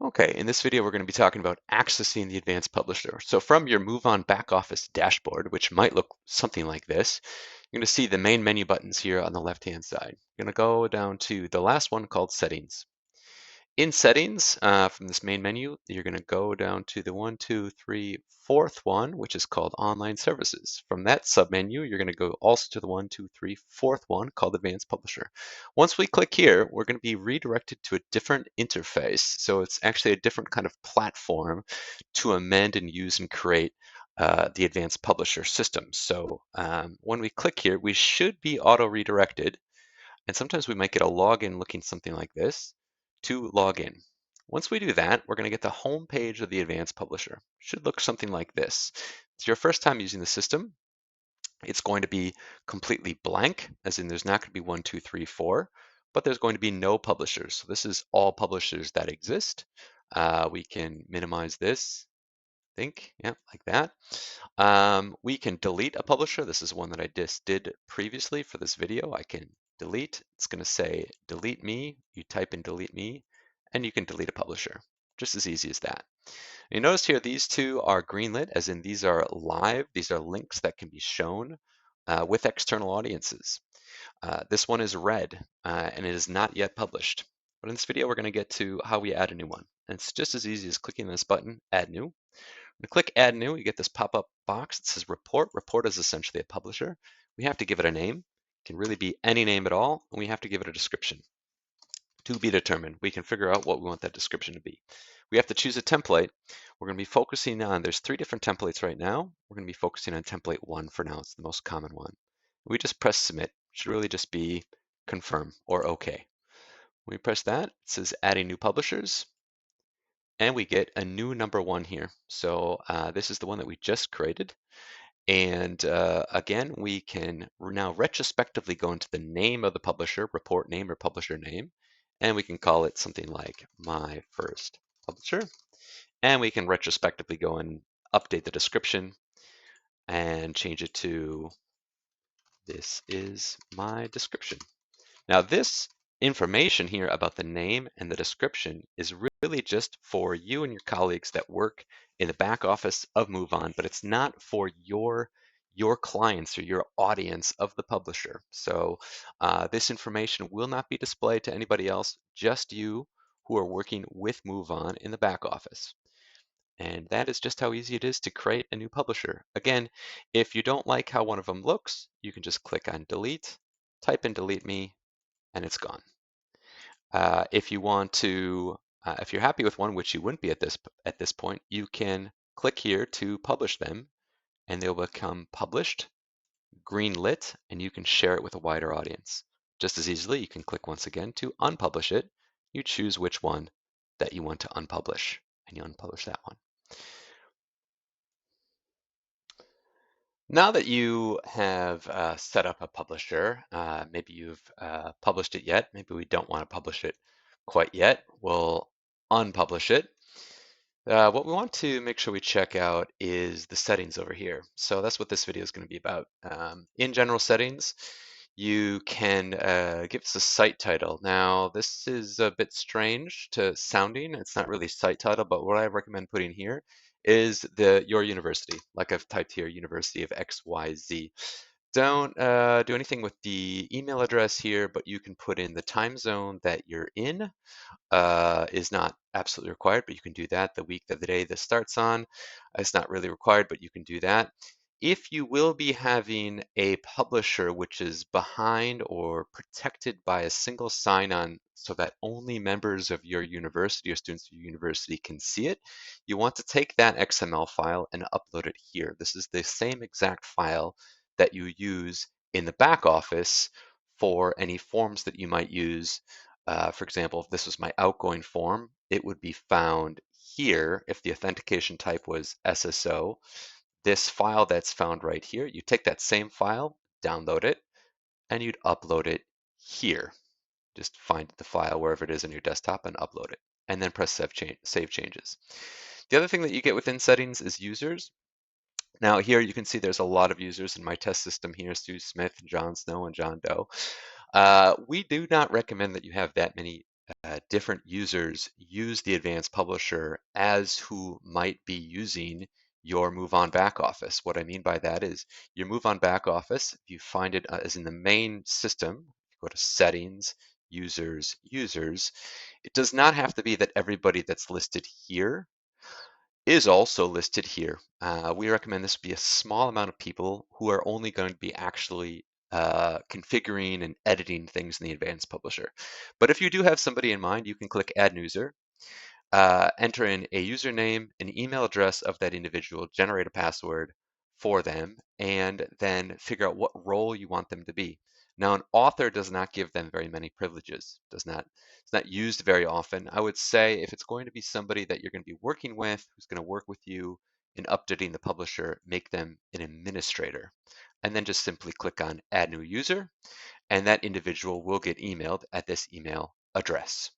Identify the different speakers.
Speaker 1: Okay, in this video, we're going to be talking about accessing the Advanced Publisher. So from your Move On back office dashboard, which might look something like this, you're going to see the main menu buttons here on the left-hand side. You're going to go down to the last one called Settings. In Settings, from this main menu, you're going to go down to the 1, 2, 3, fourth one, which is called Online Services. From that submenu, you're going to go also to the 1, 2, 3, fourth one called Advanced Publisher. Once we click here, we're going to be redirected to a different interface. So it's actually a different kind of platform to amend and use and create the Advanced Publisher system. So when we click here, we should be auto-redirected. And sometimes we might get a login looking something like this to log in. Once we do that, we're going to get the home page of the Advanced Publisher. Should look something like this. It's your first time using the system. It's going to be completely blank, as in there's not going to be 1, 2, 3, 4, but there's going to be no publishers. So this is all publishers that exist. We can minimize this, yeah, like that. We can delete a publisher. This is one that I just did previously for this video. I can delete. It's going to say delete me. You type in delete me, and you can delete a publisher. Just as easy as that. You notice here these two are greenlit, as in these are live. These are links that can be shown with external audiences. This one is red, and it is not yet published. But in this video, we're going to get to how we add a new one. And it's just as easy as clicking this button, Add New. When you click Add New, you get this pop-up box that says Report. Report is essentially a publisher. We have to give it a name. It can really be any name at all, and we have to give it a description. To be determined. We can figure out what we want that description to be. We have to choose a template. We're going to be focusing on, there's 3 different templates right now. We're going to be focusing on template 1 for now. It's the most common one. We just press Submit. It should really just be Confirm or OK. When we press that, it says Adding New Publishers. And we get a new number 1 here. So this is the one that we just created. And again, we can now retrospectively go into the name of the publisher, report name or publisher name, and we can call it something like My First Publisher. And we can retrospectively go and update the description and change it to This is my description. Now this information here about the name and the description is really just for you and your colleagues that work in the back office of MoveOn, but it's not for your clients or your audience of the publisher. So this information will not be displayed to anybody else, just you who are working with MoveOn in the back office. And that is just how easy it is to create a new publisher. Again, if you don't like how one of them looks, you can just click on delete, type in delete me, and it's gone. If you want to, if you're happy with one, which you wouldn't be at this point, you can click here to publish them, and they'll become published, green lit, and you can share it with a wider audience. Just as easily, you can click once again to unpublish it. You choose which one that you want to unpublish, and you unpublish that one. Now that you have set up a publisher, maybe you've published it yet, maybe we don't want to publish it quite yet, we'll unpublish it. What we want to make sure we check out is the settings over here. So that's what this video is going to be about. In general settings, you can give us a site title. Now, this is a bit strange to sounding. It's not really site title, but what I recommend putting here is your university. Like I've typed here, University of XYZ. Don't do anything with the email address here, but you can put in the time zone that you're in. Is not absolutely required, but you can do that. The week that the day this starts on, it's not really required, but you can do that. If you will be having a publisher which is behind or protected by a single sign-on so that only members of your university or students of your university can see it, you want to take that XML file and upload it here. This is the same exact file that you use in the back office for any forms that you might use. For example, if this was my outgoing form, it would be found here if the authentication type was SSO. This file that's found right here, you take that same file, download it, and you'd upload it here. Just find the file wherever it is on your desktop and upload it, and then press Save Changes. The other thing that you get within settings is users. Now here you can see there's a lot of users in my test system here, Sue Smith, John Snow, and John Doe. We do not recommend that you have that many different users use the Advanced Publisher as who might be using your Move On back office. What I mean by that is your Move On back office, if you find it as in the main system, go to Settings, Users, Users, it does not have to be that everybody that's listed here is also listed here. We recommend this be a small amount of people who are only going to be actually configuring and editing things in the Advanced Publisher. But if you do have somebody in mind, you can click Add User, enter in a username, an email address of that individual, generate a password for them, and then figure out what role you want them to be. Now, an author does not give them very many privileges, it's not used very often. I would say if it's going to be somebody that you're going to be working with, who's going to work with you in updating the publisher, make them an administrator. And then just simply click on Add New User, and that individual will get emailed at this email address.